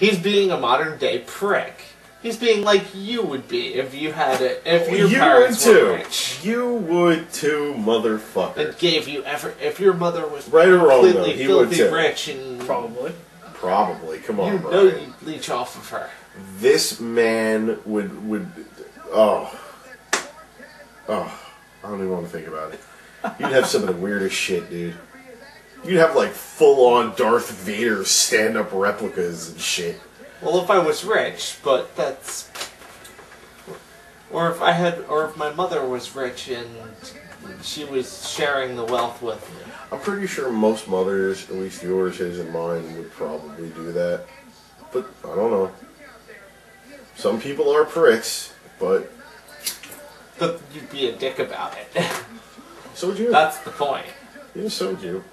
He's being a modern day prick. He's being like you would be if you had it. If your parents were rich. You would too, motherfucker. And gave you if your mother was right or wrong, completely though, he would filthy too. Rich and Probably. Come on, you bro. know you'd leech off of her. This man would. Oh, I don't even want to think about it. You'd have some of the weirdest shit, dude. You'd have like full-on Darth Vader stand-up replicas and shit. Well, if I was rich, but that's... Or if my mother was rich and she was sharing the wealth with me. I'm pretty sure most mothers, at least yours, his, and mine, would probably do that. But, I don't know. Some people are pricks, but... But you'd be a dick about it. So would you. That's the point. Yeah, so would you.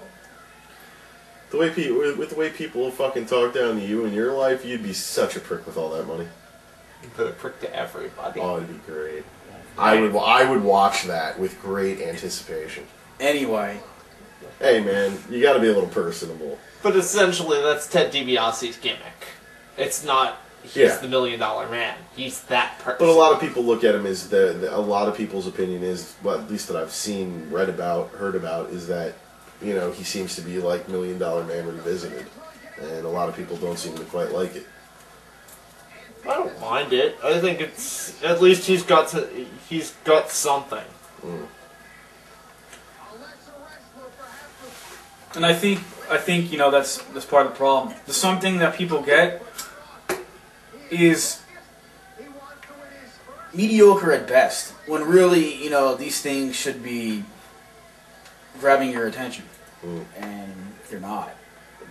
With the way people fucking talk down to you in your life, you'd be such a prick with all that money. You'd be a prick to everybody. Oh, it'd be great. I would watch that with great anticipation. Anyway. Hey man, you gotta be a little personable. But essentially, that's Ted DiBiase's gimmick. It's not he's the $1 million man. He's that person. But a lot of people look at him as a lot of people's opinion is, well, at least that I've seen, read about, heard about, is that, you know, he seems to be like $1 Million Man Revisited, and a lot of people don't seem to quite like it. I don't mind it. I think it's at least he's got something. Mm. And I think you know that's part of the problem. The something that people get is mediocre at best, when really, you know, these things should be grabbing your attention, and they're not.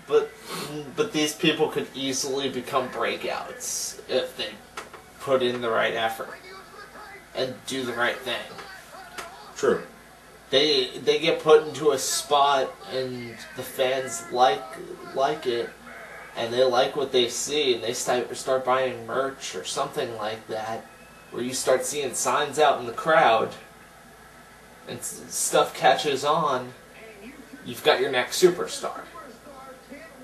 But these people could easily become breakouts if they put in the right effort and do the right thing. True. They get put into a spot and the fans like it and they like what they see and they start buying merch or something like that, where you start seeing signs out in the crowd and stuff catches on. You've got your next superstar.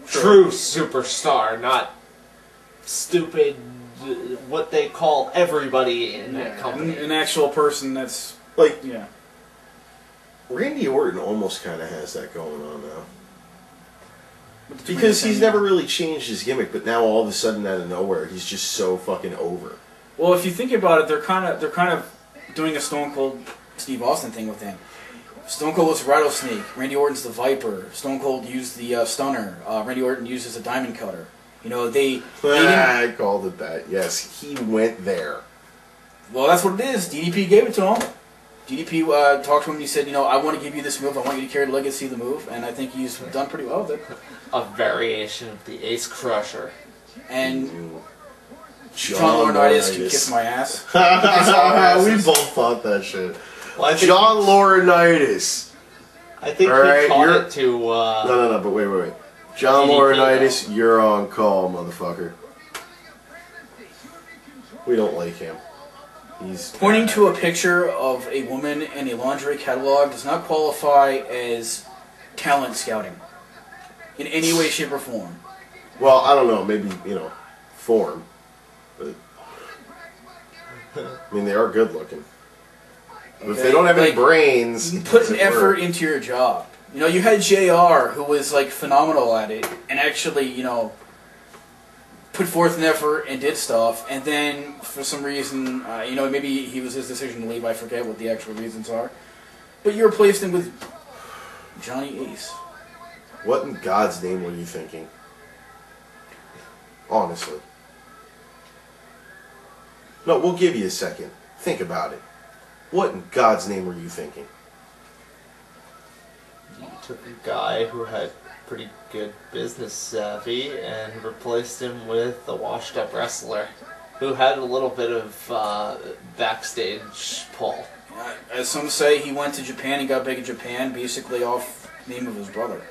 True superstar, not stupid, what they call everybody in that company. An actual person that's like, yeah. Randy Orton almost kind of has that going on now. Because he's never really changed his gimmick, but now all of a sudden out of nowhere, he's just so fucking over. Well, if you think about it, they're kind of doing a Stone Cold Steve Austin thing with him. Stone Cold was Rattlesnake. Randy Orton's the Viper. Stone Cold used the Stunner. Randy Orton uses a Diamond Cutter. You know, they I called it that. Yes, he went there. Well, that's what it is. DDP gave it to him. DDP talked to him and he said, you know, I want to give you this move. I want you to carry the legacy of the move. And I think he's done pretty well with it. A variation of the Ace Crusher. And John Laurinaitis can kiss my ass. We both thought that shit. Well, John Laurinaitis. I think he called it to... No, but wait. John Laurinaitis, you're on call, motherfucker. We don't like him. He's pointing to a picture of a woman in a lingerie catalog does not qualify as talent scouting in any way, shape, or form. Well, I don't know. Maybe, you know, form. But I mean, they are good looking. But if they don't have any brains, you put an effort into your job. You know, you had JR, who was like phenomenal at it, and actually, you know, put forth an effort and did stuff, and then for some reason, you know, maybe he was his decision to leave. I forget what the actual reasons are. But you replaced him with Johnny Ace. What in God's name were you thinking? Honestly. No, we'll give you a second. Think about it. What in God's name were you thinking? You took a guy who had pretty good business savvy and replaced him with a washed-up wrestler who had a little bit of backstage pull. As some say, he went to Japan and got big in Japan, basically off the name of his brother.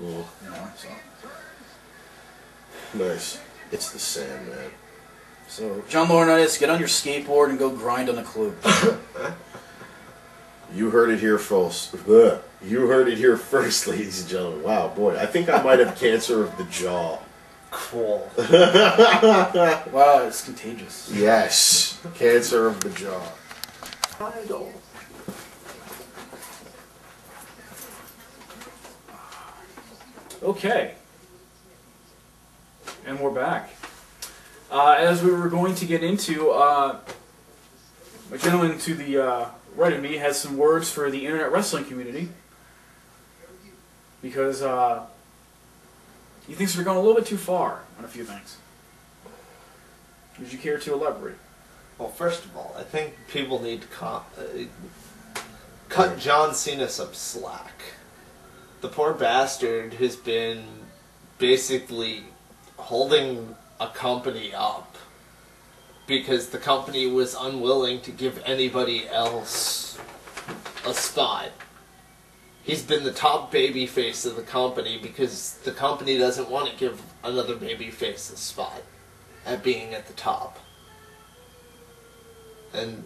Mm. You know, so. Nice. It's the Sandman. So, John Laurinaitis, get on your skateboard and go grind on the club. You heard it here first. Ugh. You heard it here first, ladies and gentlemen. Wow, boy. I think I might have cancer of the jaw. Cool. Wow, it's contagious. Yes. Cancer of the jaw. Idol. Okay. And we're back. As we were going to get into, a gentleman to the right of me has some words for the internet wrestling community. Because he thinks we're going a little bit too far on a few things. Would you care to elaborate? Well, first of all, I think people need to cut John Cena some slack. The poor bastard has been basically holding a company up because the company was unwilling to give anybody else a spot. He's been the top babyface of the company because the company doesn't want to give another babyface a spot at being at the top. And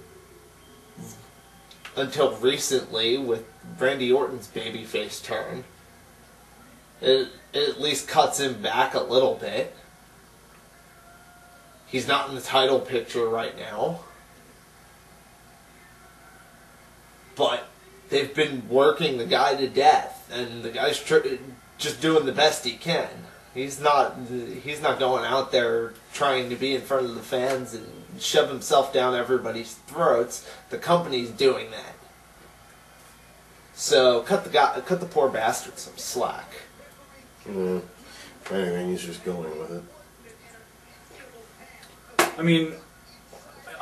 until recently, with Randy Orton's babyface turn, it at least cuts him back a little bit. He's not in the title picture right now. But they've been working the guy to death, and the guy's just doing the best he can. He's not going out there trying to be in front of the fans and shove himself down everybody's throats. The company's doing that. So cut the poor bastard some slack. Yeah. Anyway, he's just going with it. I mean,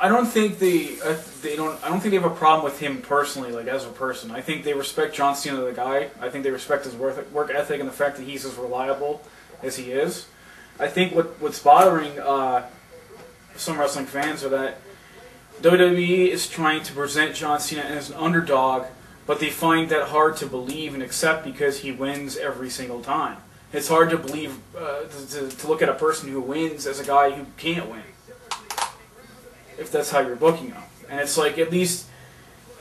I don't think they have a problem with him personally, like as a person. I think they respect John Cena, the guy. I think they respect his work ethic and the fact that he's as reliable as he is. I think what's bothering some wrestling fans are that WWE is trying to present John Cena as an underdog, but they find that hard to believe and accept because he wins every single time. It's hard to believe to look at a person who wins as a guy who can't win, if that's how you're booking him. And it's like, at least,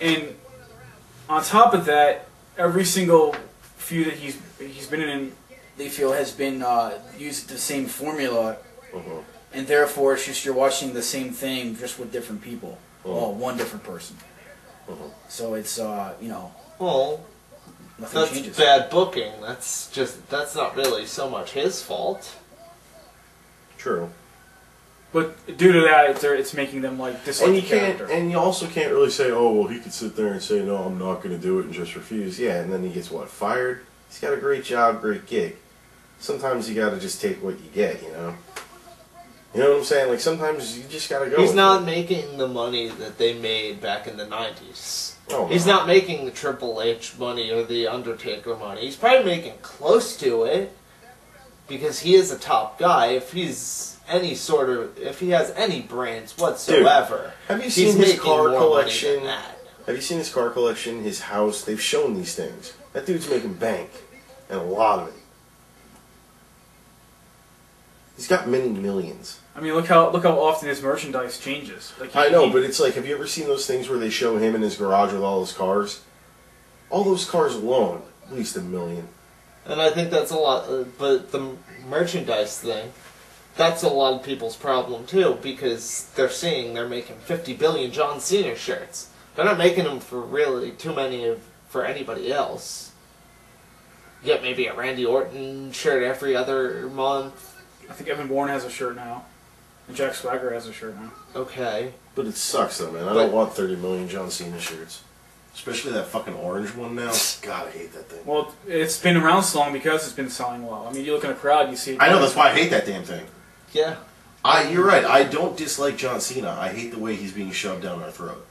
and on top of that, every single feud that he's been in, they feel has been used the same formula, and therefore it's just you're watching the same thing just with different people, well, one different person. So it's well, nothing that's changes. bad booking. That's not really so much his fault. True. But due to that, it's making them like dislike the character. And you also can't really say, oh, well, he could sit there and say, no, I'm not going to do it, and just refuse. Yeah, and then he gets, what, fired? He's got a great job, great gig. Sometimes you got to just take what you get, you know? You know what I'm saying? Like, sometimes you just got to go. He's not making the money that they made back in the 90s. Oh, He's not making the Triple H money or the Undertaker money. He's probably making close to it because he is a top guy. If he has any brains whatsoever, Dude, have you he's seen his making car more collection? money than that. Have you seen his car collection, his house? They've shown these things. That dude's making bank, and a lot of it. He's got many millions. I mean, look how often his merchandise changes. Like I know, but it's like, have you ever seen those things where they show him in his garage with all his cars? All those cars alone, at least $1 million. And I think that's a lot, but the merchandise thing, that's a lot of people's problem too, because they're making 50 billion John Cena shirts. They're not making them for really too many for anybody else. You get maybe a Randy Orton shirt every other month. I think Evan Bourne has a shirt now, and Jack Swagger has a shirt now. Okay. But it sucks though, man. I don't want 30 million John Cena shirts. Especially that fucking orange one now. God, I hate that thing. Well, it's been around so long because it's been selling well. I mean, you look in a crowd, you see it. I know, that's why I hate that damn thing. Yeah. You're right. I don't dislike John Cena. I hate the way he's being shoved down our throat.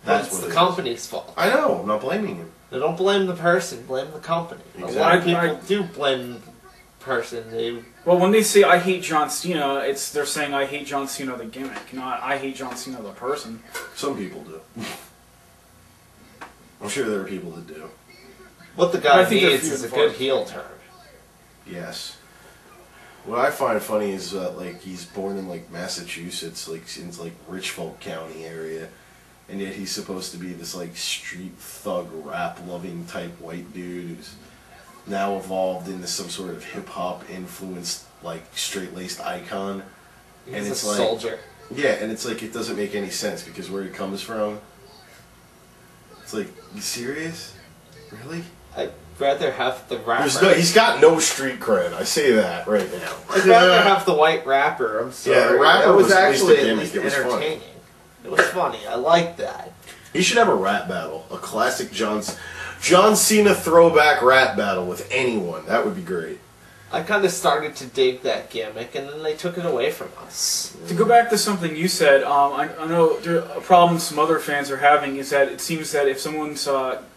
That's the company's fault. I know. I'm not blaming him. They don't blame the person, blame the company. Exactly. A lot of people do blame the person. Well, when they say I hate John Cena, they're saying I hate John Cena the gimmick, not I hate John Cena the person. Some people do. I'm sure there are people that do. What the guy needs is a good heel turn. Yes. What I find funny is like he's born in like Massachusetts, like in like Richfield County area, and and yet he's supposed to be this like street thug, rap-loving type white dude who's now evolved into some sort of hip-hop influenced, like, straight-laced icon. He's And it's a like, soldier. yeah, and it's like it doesn't make any sense because where he comes from, it's like, you serious? Really? I'd rather have the rapper. He's got no street cred. I say that right now. I'd rather have the white rapper. I'm sorry. Yeah, the rapper that was was at least actually a at gimmick. least It was funny. entertaining. It was funny. I like that. He should have a rap battle, a classic John Cena throwback rap battle with anyone. That would be great. I kind of started to dig that gimmick, and then they took it away from us. To go back to something you said, I know a problem some other fans are having is that it seems that if someone's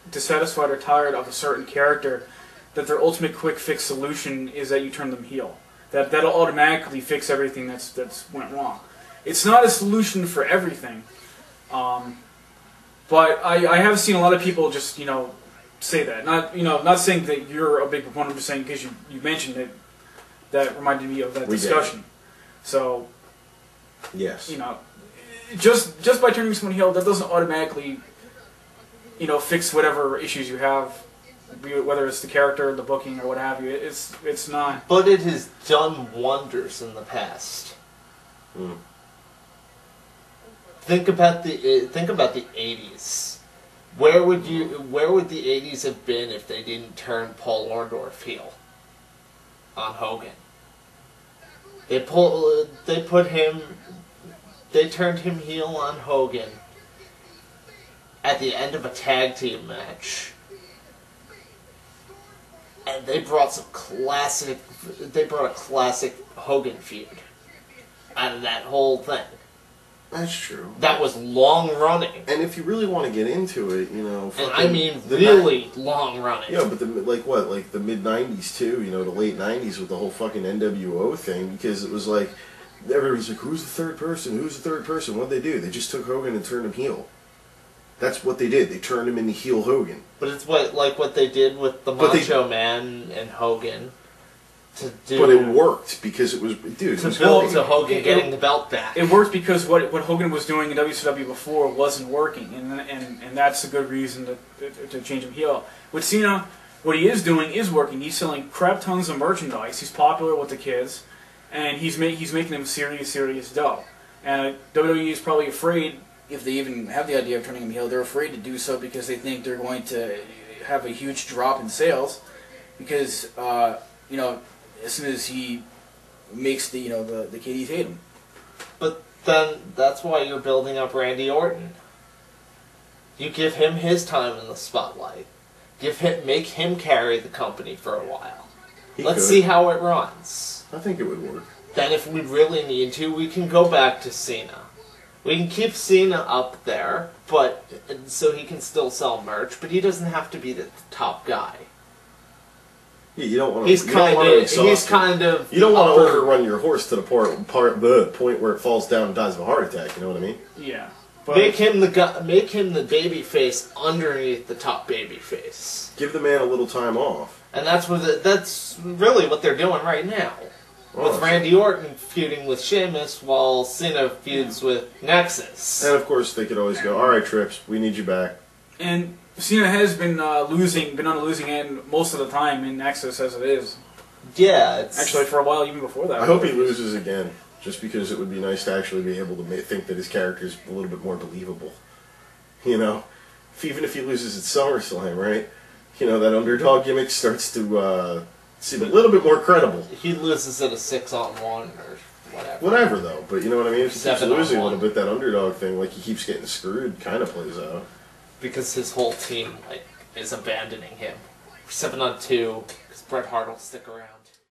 dissatisfied or tired of a certain character, that their ultimate quick fix solution is that you turn them heel. That'll automatically fix everything that's went wrong. It's not a solution for everything, but I have seen a lot of people just say that. Not saying that you're a big proponent. I'm just saying because you mentioned it, that reminded me of that discussion. So yes, just by turning someone heel, that doesn't automatically fix whatever issues you have, whether it's the character, the booking, or what have you. It's not. But it has done wonders in the past. Mm. Think about the 80s. Where would the 80s have been if they didn't turn Paul Orndorff heel on Hogan? They turned him heel on Hogan at the end of a tag team match. And they brought a classic Hogan feud out of that whole thing. that's true. That was long running. And if you really want to get into it, And I mean really long running. Yeah, but the mid '90s too. The late '90s with the whole fucking NWO thing, because it was like everybody's like, "Who's the third person? Who's the third person?" What'd they do? They just took Hogan and turned him heel. That's what they did. They turned him into heel Hogan. But it's what they did with the Macho Man and Hogan to do. But it worked because it was build to Hogan getting the belt back. It worked because what Hogan was doing in WCW before wasn't working, and that's a good reason to change him heel. With Cena, what he is doing is working. He's selling crap tons of merchandise. He's popular with the kids, and he's making them serious dough. And WWE is probably afraid, if they even have the idea of turning him heel, they're afraid to do so because they think they're going to have a huge drop in sales because as soon as he makes the kiddies hate him. But then that's why you're building up Randy Orton. You give him his time in the spotlight. Make him carry the company for a while. Let's see how it runs. I think it would work. Then if we really need to, we can go back to Cena. We can keep Cena up there, but so he can still sell merch, but he doesn't have to be the top guy. Yeah, you don't want to. He's kind of. You don't want to overrun your horse to the point where it falls down and dies of a heart attack. You know what I mean? Yeah. But Make him the baby face underneath the top baby face. Give the man a little time off. And that's really what they're doing right now. With Randy Orton feuding with Sheamus while Cena feuds with Nexus. And of course they could always go, "All right, Trips, we need you back." And Cena has been on the losing end most of the time in Nexus as it is. Yeah, it's Actually, for a while, even before that. I hope he loses again, just because it would be nice to actually be able to think that his character's a little bit more believable. Even if he loses at SummerSlam, right? That underdog gimmick starts to seem a little bit more credible. He loses at a 6-on-1 or whatever. Whatever, though. But you know what I mean? If he keeps 7-on-1. losing a little bit, that underdog thing, like he keeps getting screwed, kind of plays out. Because his whole team is abandoning him. 7-on-2, because Bret Hart will stick around.